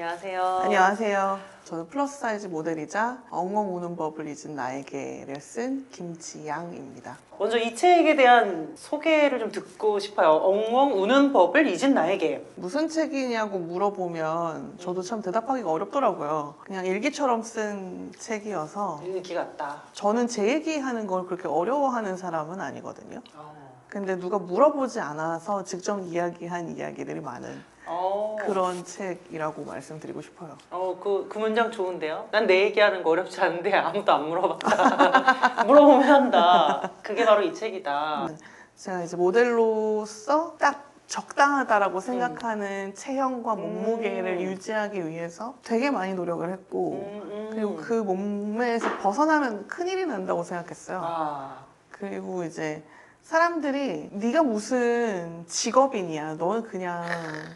안녕하세요. 안녕하세요. 저는 플러스 사이즈 모델이자 엉엉 우는 법을 잊은 나에게를 쓴 김지양입니다. 먼저 이 책에 대한 소개를 좀 듣고 싶어요. 엉엉 우는 법을 잊은 나에게. 무슨 책이냐고 물어보면 저도 참 대답하기가 어렵더라고요. 그냥 일기처럼 쓴 책이어서 일기 같다. 저는 제 얘기하는 걸 그렇게 어려워하는 사람은 아니거든요. 근데 누가 물어보지 않아서 직접 이야기한 이야기들이 많은 그런 책이라고 말씀드리고 싶어요. 그 문장 좋은데요? 난 내 얘기하는 거 어렵지 않은데 아무도 안 물어봤다. 물어보면 한다. 그게 바로 이 책이다. 제가 이제 모델로서 딱 적당하다라고 생각하는 체형과 몸무게를 유지하기 위해서 되게 많이 노력을 했고 그리고 그 몸매에서 벗어나면 큰일이 난다고 생각했어요. 그리고 이제 사람들이 네가 무슨 직업인이야, 너는 그냥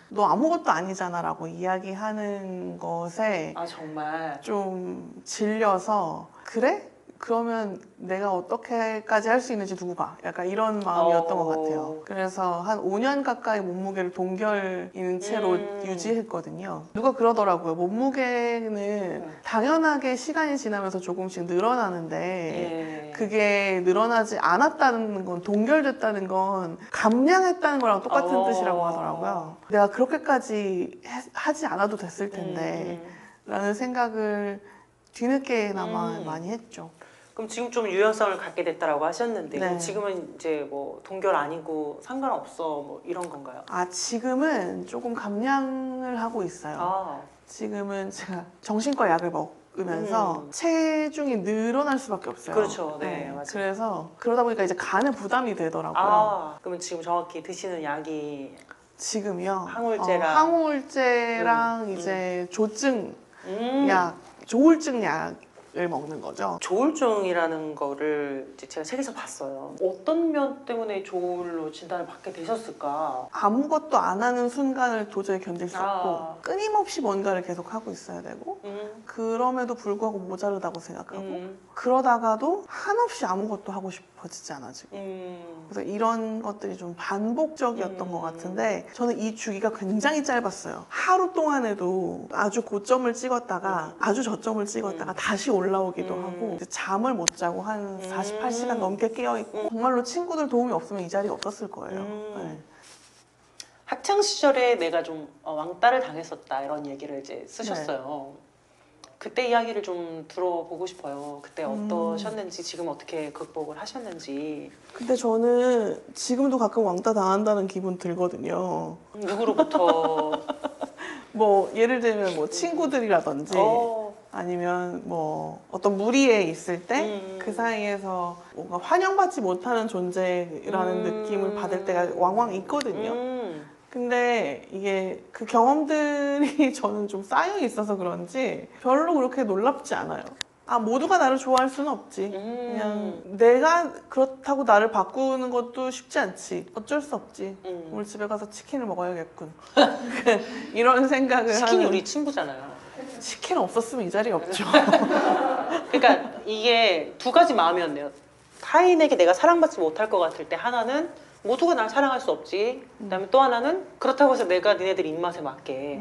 너 아무것도 아니잖아 라고 이야기하는 것에 정말 좀 질려서 그래? 그러면 내가 어떻게까지 할 수 있는지 두고 봐. 약간 이런 마음이었던 것 같아요. 그래서 한 5년 가까이 몸무게를 동결인 채로 유지했거든요. 누가 그러더라고요. 몸무게는 당연하게 시간이 지나면서 조금씩 늘어나는데 그게 늘어나지 않았다는 건, 동결됐다는 건 감량했다는 거랑 똑같은 뜻이라고 하더라고요. 내가 그렇게까지 하지 않아도 됐을 텐데 라는 생각을 뒤늦게나마 많이 했죠. 그럼 지금 좀 유연성을 갖게 됐다라고 하셨는데 네. 지금은 이제 뭐 동결 아니고 상관없어 뭐 이런 건가요? 지금은 조금 감량을 하고 있어요. 지금은 제가 정신과 약을 먹으면서 체중이 늘어날 수밖에 없어요. 그렇죠. 네, 맞아요. 그래서 그러다 보니까 이제 간에 부담이 되더라고요. 그러면 지금 정확히 드시는 약이 지금요. 항우울제랑 항우울제랑 이제 조증 약, 조울증 약을 먹는 거죠. 조울증이라는 거를 이제 제가 책에서 봤어요. 어떤 면 때문에 조울로 진단을 받게 되셨을까? 아무것도 안 하는 순간을 도저히 견딜 수 없고 끊임없이 뭔가를 계속 하고 있어야 되고 그럼에도 불구하고 모자르다고 생각하고 그러다가도 한없이 아무것도 하고 싶어지지 않아지고 그래서 이런 것들이 좀 반복적이었던 것 같은데 저는 이 주기가 굉장히 짧았어요. 하루 동안에도 아주 고점을 찍었다가 아주 저점을 찍었다가 다시 올라오기도 하고 잠을 못 자고 한 48시간 넘게 깨어있고 정말로 친구들 도움이 없으면 이 자리에 없었을 거예요. 네. 학창 시절에 내가 좀 왕따를 당했었다 이런 얘기를 이제 쓰셨어요. 그때 이야기를 좀 들어보고 싶어요. 그때 어떠셨는지, 지금 어떻게 극복을 하셨는지. 근데 저는 지금도 가끔 왕따 당한다는 기분 들거든요. 누구로부터? 뭐 예를 들면 뭐 친구들이라든지 아니면 뭐 어떤 무리에 있을 때 그 사이에서 뭔가 환영받지 못하는 존재라는 느낌을 받을 때가 왕왕 있거든요. 근데 이게 그 경험들이 저는 좀 쌓여 있어서 그런지 별로 그렇게 놀랍지 않아요. 모두가 나를 좋아할 수는 없지. 그냥 내가 그렇다고 나를 바꾸는 것도 쉽지 않지. 어쩔 수 없지. 오늘 집에 가서 치킨을 먹어야겠군. 이런 생각을 치킨이 하는. 우리 친구잖아요. 치킨 없었으면 이 자리에 없죠. 그러니까 이게 두 가지 마음이었네요. 타인에게 내가 사랑받지 못할 것 같을 때 하나는 모두가 날 사랑할 수 없지. 그다음에 또 하나는 그렇다고 해서 내가 니네들 입맛에 맞게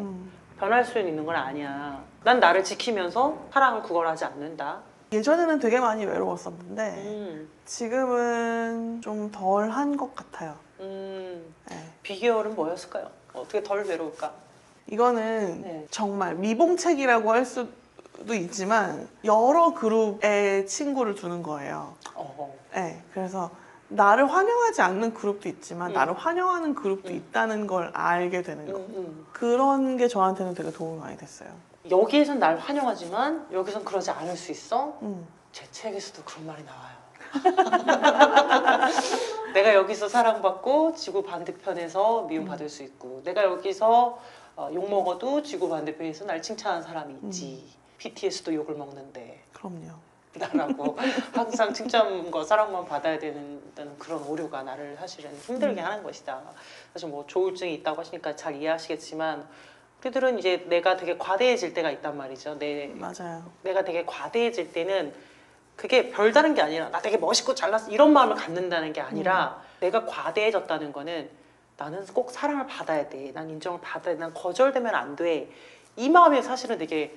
변할 수 있는 건 아니야. 난 나를 지키면서 사랑을 구걸하지 않는다. 예전에는 되게 많이 외로웠었는데 지금은 좀 덜한 것 같아요. 네. 비결은 뭐였을까요? 어떻게 덜 외로울까? 이거는 정말 미봉책이라고 할 수도 있지만 여러 그룹의 친구를 두는 거예요. 그래서 나를 환영하지 않는 그룹도 있지만 나를 환영하는 그룹도 있다는 걸 알게 되는 거. 그런 게 저한테는 되게 도움이 많이 됐어요. 여기에선 날 환영하지만 여기선 그러지 않을 수 있어? 제 책에서도 그런 말이 나와요. 내가 여기서 사랑받고 지구 반대편에서 미움받을 수 있고 내가 여기서 욕먹어도 지구 반대편에서 날 칭찬하는 사람이 있지. BTS도 욕을 먹는데 그럼요. 라고 항상 칭찬과 사랑만 받아야 되는 그런 오류가 나를 사실은 힘들게 하는 것이다. 사실 뭐 조울증이 있다고 하시니까 잘 이해하시겠지만 우리들은 이제 내가 되게 과대해질 때가 있단 말이죠. 맞아요. 내가 되게 과대해질 때는 그게 별다른 게 아니라 나 되게 멋있고 잘났어 이런 마음을 갖는다는 게 아니라 내가 과대해졌다는 거는 나는 꼭 사랑을 받아야 돼. 난 인정을 받아야 돼. 난 거절되면 안 돼. 이 마음이 사실은 되게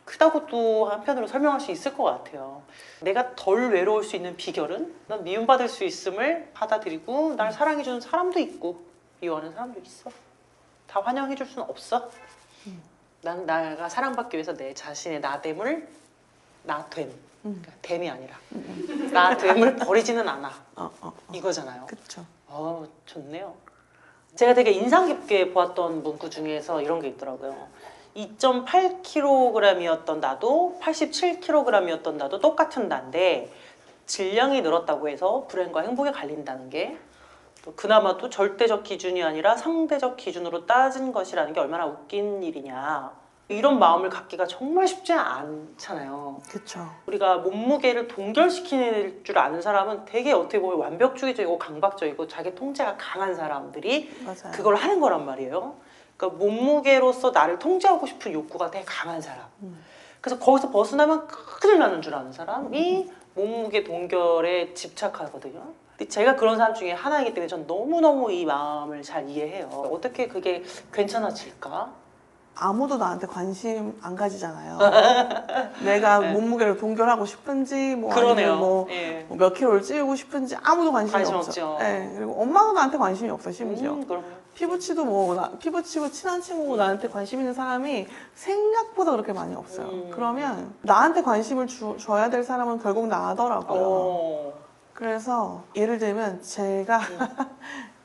크다고 또 한편으로 설명할 수 있을 것 같아요. 내가 덜 외로울 수 있는 비결은 난 미움받을 수 있음을 받아들이고 날 사랑해주는 사람도 있고 미워하는 사람도 있어. 다 환영해줄 수는 없어. 난 내가 사랑받기 위해서 내 자신의 나됨을 나됨, 그러니까 됨이 아니라 나됨을 버리지는 않아. 이거잖아요. 그쵸. 좋네요. 제가 되게 인상 깊게 보았던 문구 중에서 이런 게 있더라고요. 2.8kg이었던 나도 87kg이었던 나도 똑같은 나인데 질량이 늘었다고 해서 불행과 행복에 갈린다는 게 또 그나마도 절대적 기준이 아니라 상대적 기준으로 따진 것이라는 게 얼마나 웃긴 일이냐. 이런 마음을 갖기가 정말 쉽지 않잖아요. 그쵸. 우리가 몸무게를 동결시킬 줄 아는 사람은 되게 어떻게 보면 완벽주의적이고 강박적이고 자기 통제가 강한 사람들이 맞아요. 그걸 하는 거란 말이에요. 그러니까 몸무게로서 나를 통제하고 싶은 욕구가 되게 강한 사람. 그래서 거기서 벗어나면 큰일 나는 줄 아는 사람이 몸무게 동결에 집착하거든요. 근데 제가 그런 사람 중에 하나이기 때문에 전 너무너무 이 마음을 잘 이해해요. 어떻게 그게 괜찮아질까? 아무도 나한테 관심 안 가지잖아요. 내가 몸무게를 동결하고 싶은지 뭐 그러네요. 아니면 뭐 예. 몇 킬로를 찌우고 싶은지 아무도 관심이 관심 없어. 없죠. 네, 그리고 엄마도 나한테 관심이 없어 심지어. 그럼요. 피부치도 피부치고 친한 친구고 나한테 관심 있는 사람이 생각보다 그렇게 많이 없어요. 그러면 나한테 관심을 줘야 될 사람은 결국 나더라고요. 그래서 예를 들면 제가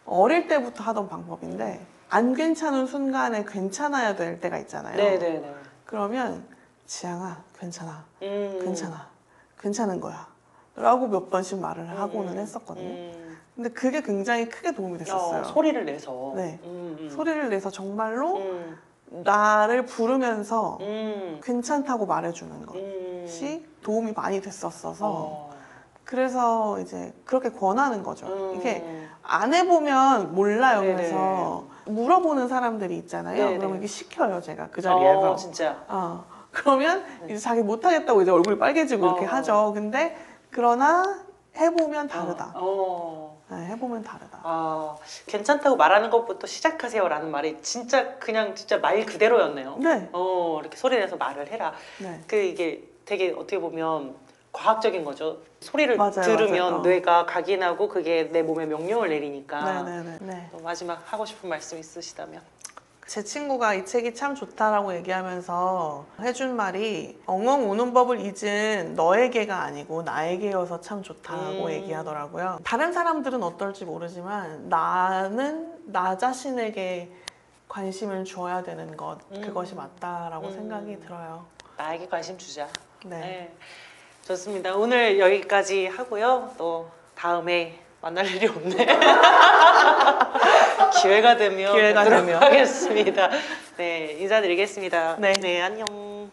어릴 때부터 하던 방법인데 안 괜찮은 순간에 괜찮아야 될 때가 있잖아요. 네네네. 그러면 지향아 괜찮아, 괜찮아, 괜찮은 거야 라고 몇 번씩 말을 하고는 했었거든요. 근데 그게 굉장히 크게 도움이 됐었어요. 소리를 내서. 네. 소리를 내서 정말로 나를 부르면서 괜찮다고 말해주는 것이 도움이 많이 됐었어서 그래서 이제 그렇게 권하는 거죠. 이게 안 해보면 몰라요. 네네. 그래서 물어보는 사람들이 있잖아요. 네네. 그러면 이게 시켜요, 제가 그 자리에서. 진짜. 그러면 이제 자기 못하겠다고 이제 얼굴이 빨개지고 이렇게 하죠. 근데 그러나 해보면 다르다. 네, 해보면 다르다. 괜찮다고 말하는 것부터 시작하세요라는 말이 진짜 그냥 진짜 말 그대로였네요. 네. 이렇게 소리내서 말을 해라. 네. 이게 되게 어떻게 보면 과학적인 거죠. 소리를 맞아요, 들으면 맞아요. 뇌가 각인하고 그게 내 몸에 명령을 내리니까. 네. 또 마지막 하고 싶은 말씀 있으시다면? 제 친구가 이 책이 참 좋다라고 얘기하면서 해준 말이 엉엉 우는 법을 잊은 너에게가 아니고 나에게여서 참 좋다고 얘기하더라고요. 다른 사람들은 어떨지 모르지만 나는 나 자신에게 관심을 줘야 되는 것 그것이 맞다라고 생각이 들어요. 나에게 관심 주자. 네. 좋습니다. 오늘 여기까지 하고요. 또 다음에 만날 일이 없네. 기회가 되면 뵙도록 하겠습니다. 네, 인사드리겠습니다. 네. 안녕.